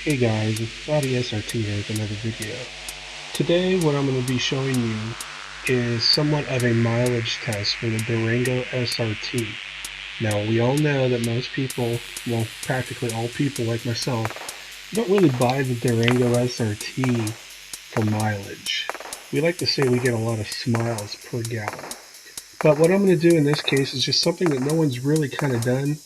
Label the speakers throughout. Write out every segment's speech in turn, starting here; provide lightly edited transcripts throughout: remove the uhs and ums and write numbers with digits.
Speaker 1: Hey guys, it's Valet SRT here with another video. Today what I'm going to be showing you is somewhat of a mileage test for the Durango SRT. Now we all know that most people, well practically all people like myself, don't really buy the Durango SRT for mileage. We like to say we get a lot of smiles per gallon. But what I'm going to do in this case is just something that no one's really kind of done,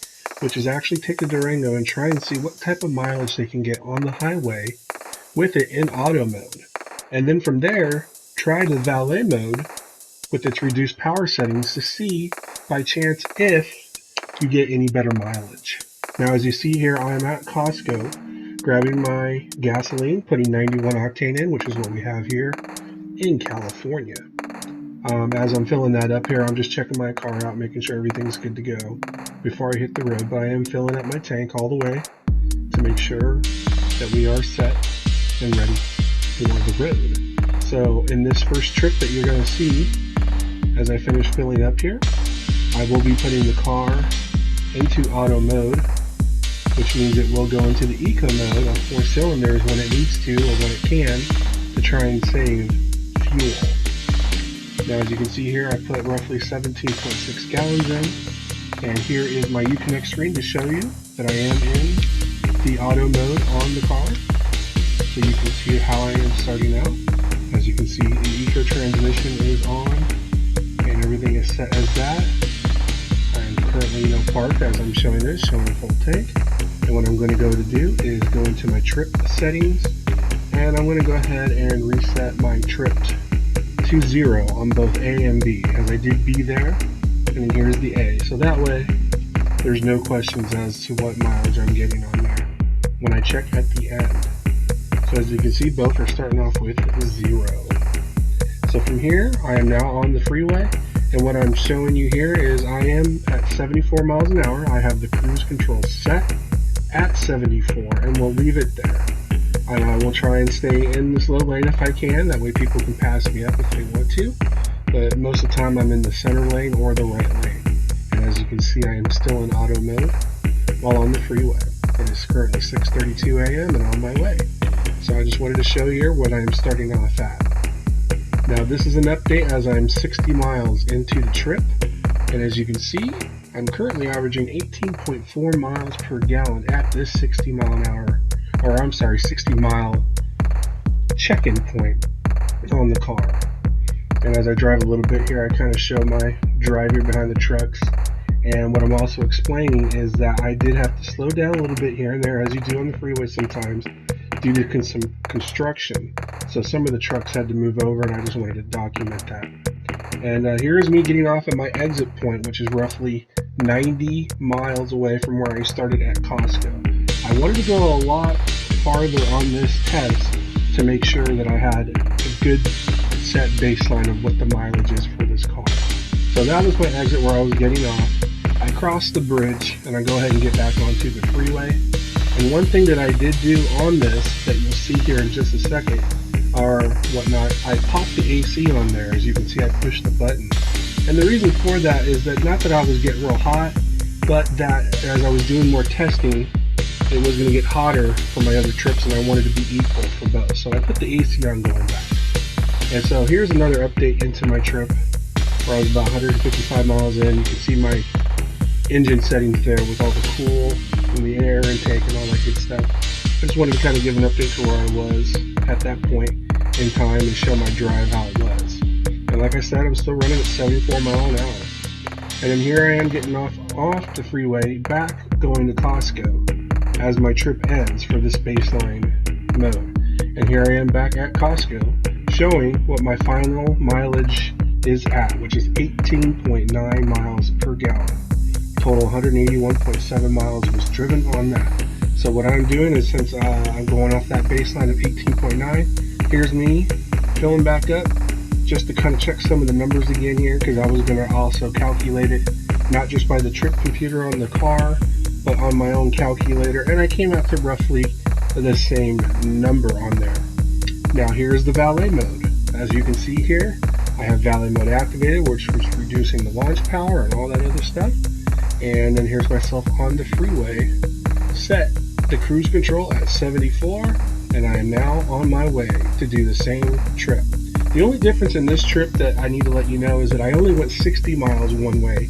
Speaker 1: which is actually take the Durango and try and see what type of mileage they can get on the highway with it in auto mode. And then from there, try the valet mode with its reduced power settings to see by chance if you get any better mileage. Now as you see here, I'm at Costco grabbing my gasoline, putting 91 octane in, which is what we have here in California. As I'm filling that up here, I'm just checking my car out, making sure everything's good to go before I hit the road. But I am filling up my tank all the way to make sure that we are set and ready for the road. So in this first trip that you're going to see, as I finish filling up here, I will be putting the car into auto mode, which means it will go into the eco mode on 4 cylinders when it needs to or when it can to try and save fuel. Now as you can see here, I put roughly 17.6 gallons in, and here is my Uconnect screen to show you that I am in the auto mode on the car. So you can see how I am starting out. As you can see, the eco transmission is on and everything is set as that. I am currently parked as I'm showing this, showing full tank. And what I'm going to go to do is go into my trip settings, and I'm going to go ahead and reset my trip to 0 on both A and B, as I did B there, and here's the A. So that way, there's no questions as to what mileage I'm getting on there when I check at the end. So as you can see, both are starting off with 0. So from here, I am now on the freeway, and what I'm showing you here is I am at 74 miles an hour. I have the cruise control set at 74, and we'll leave it there. I will try and stay in this low lane if I can, that way people can pass me up if they want to, but most of the time I'm in the center lane or the right lane. And as you can see, I am still in auto mode while on the freeway. It is currently 6:32 a.m. and on my way. So I just wanted to show you what I am starting off at. Now this is an update as I'm 60 miles into the trip, and as you can see, I'm currently averaging 18.4 miles per gallon at this 60 mile check-in point on the car. And as I drive a little bit here, I kind of show my driver behind the trucks. And what I'm also explaining is that I did have to slow down a little bit here and there, as you do on the freeway sometimes, due to some construction. So some of the trucks had to move over, and I just wanted to document that. And here is me getting off at my exit point, which is roughly 90 miles away from where I started at Costco. I wanted to go a lot farther on this test to make sure that I had a good set baseline of what the mileage is for this car. So that was my exit where I was getting off. I crossed the bridge and I go ahead and get back onto the freeway. And one thing that I did do on this that you'll see here in just a second or whatnot, I popped the AC on there. As you can see, I pushed the button. And the reason for that is that not that I was getting real hot, but that as I was doing more testing, it was going to get hotter for my other trips, and I wanted to be equal for both. So I put the AC on going back. And so here's another update into my trip where I was about 155 miles in. You can see my engine settings there with all the cool and the air intake and all that good stuff. I just wanted to kind of give an update to where I was at that point in time and show my drive how it was. And like I said, I'm still running at 74 miles an hour. And then here I am getting off the freeway, back going to Costco as my trip ends for this baseline mode. And here I am back at Costco showing what my final mileage is at, which is 18.9 miles per gallon. Total 181.7 miles was driven on that. So what I'm doing is, since I'm going off that baseline of 18.9, here's me filling back up just to kind of check some of the numbers again here, because I was going to also calculate it not just by the trip computer on the car, but on my own calculator, and I came out to roughly the same number on there. Now here's the valet mode. As you can see here, I have valet mode activated, which was reducing the launch power and all that other stuff. And then here's myself on the freeway set the cruise control at 74, and I am now on my way to do the same trip. The only difference in this trip that I need to let you know is that I only went 60 miles one way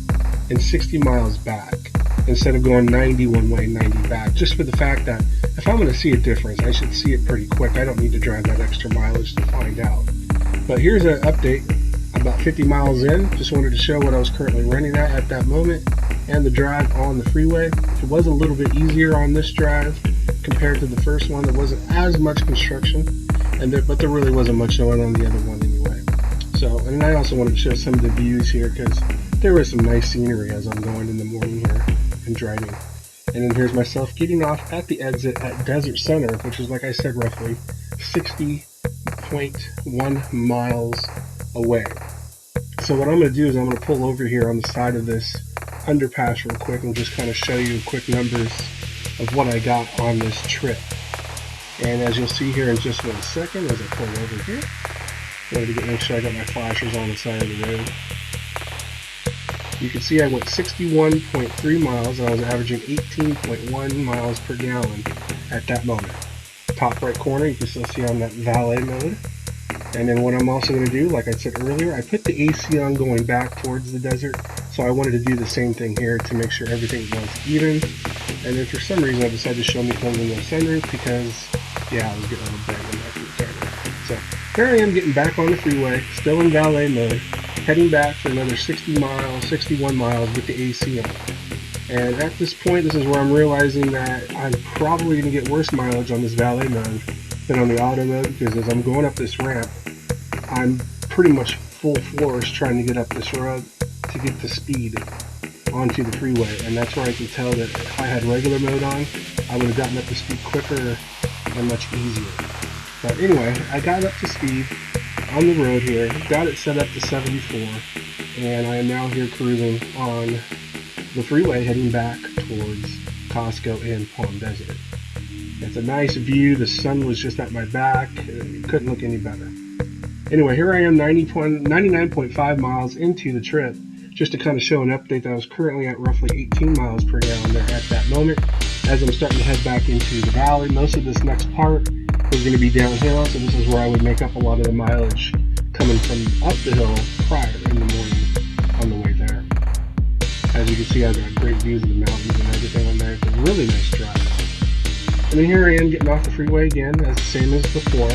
Speaker 1: and 60 miles back instead of going 90 one way, 90 back, just for the fact that if I'm going to see a difference, I should see it pretty quick. I don't need to drive that extra mileage to find out. But here's an update. About 50 miles in, just wanted to show what I was currently running at that moment and the drive on the freeway. It was a little bit easier on this drive compared to the first one. There wasn't as much construction, but there really wasn't much going on the other one anyway. So, and I also wanted to show some of the views here because there was some nice scenery as I'm going in the morning here and driving. And then here's myself getting off at the exit at Desert Center, which is, like I said, roughly 60.1 miles away. So what I'm going to do is I'm going to pull over here on the side of this underpass real quick and just kind of show you quick numbers of what I got on this trip. And as you'll see here in just 1 second, as I pull over here, I wanted to make sure I got my flashers on the side of the road. You can see I went 61.3 miles and I was averaging 18.1 miles per gallon at that moment. Top right corner, you can still see I'm at valet mode. And then what I'm also going to do, like I said earlier, I put the AC on going back towards the desert. So I wanted to do the same thing here to make sure everything was even. And then for some reason I decided to show me only no sunroof because, yeah, I was getting a little bang on that from the camera. So here I am getting back on the freeway, still in valet mode, heading back for another 60 miles, 61 miles with the AC on. And at this point, this is where I'm realizing that I'm probably going to get worse mileage on this valet mode than on the auto mode, because as I'm going up this ramp, I'm pretty much full force trying to get up this road to get the speed onto the freeway. And that's where I can tell that if I had regular mode on, I would have gotten up to speed quicker and much easier. But anyway, I got up to speed on the road here, got it set up to 74, and I am now here cruising on the freeway heading back towards Costco and Palm Desert. It's a nice view. The sun was just at my back. It couldn't look any better. Anyway, here I am 99.5 miles into the trip, just to kind of show an update that I was currently at roughly 18 miles per gallon there at that moment. As I'm starting to head back into the valley, most of this next part is going to be downhill, so this is where I would make up a lot of the mileage coming from up the hill prior in the morning on the way there. As you can see, I've got great views of the mountains and everything on there. It's a really nice drive. And then here I am getting off the freeway again, as the same as before,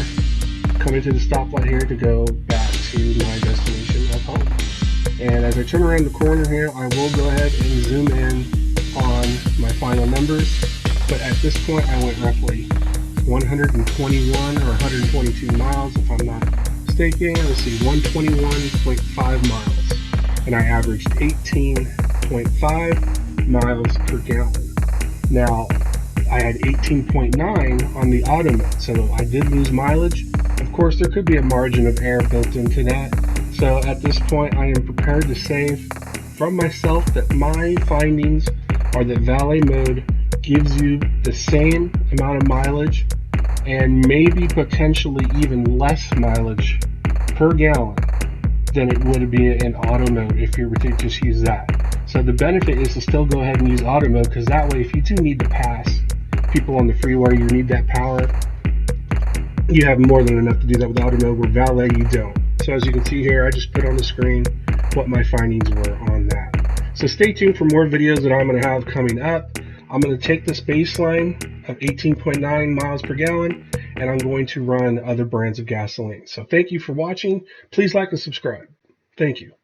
Speaker 1: coming to the stoplight here to go back to my destination of home. And as I turn around the corner here, I will go ahead and zoom in on my final numbers. But at this point, I went roughly 121 or 122 miles, if I'm not mistaken. Let's see, 121.5 miles. And I averaged 18.5 miles per gallon. Now, I had 18.9 on the auto mode, so I did lose mileage. Of course, there could be a margin of error built into that. So at this point, I am prepared to say from myself that my findings are that valet mode gives you the same amount of mileage and maybe potentially even less mileage per gallon than it would be in auto mode if you were to just use that. So the benefit is to still go ahead and use auto mode, because that way if you do need to pass people on the freeway, you need that power, you have more than enough to do that with auto mode. With valet, you don't. So as you can see here, I just put on the screen what my findings were on that. So stay tuned for more videos that I'm going to have coming up. I'm going to take this baseline of 18.9 miles per gallon and I'm going to run other brands of gasoline. So thank you for watching. Please like and subscribe. Thank you.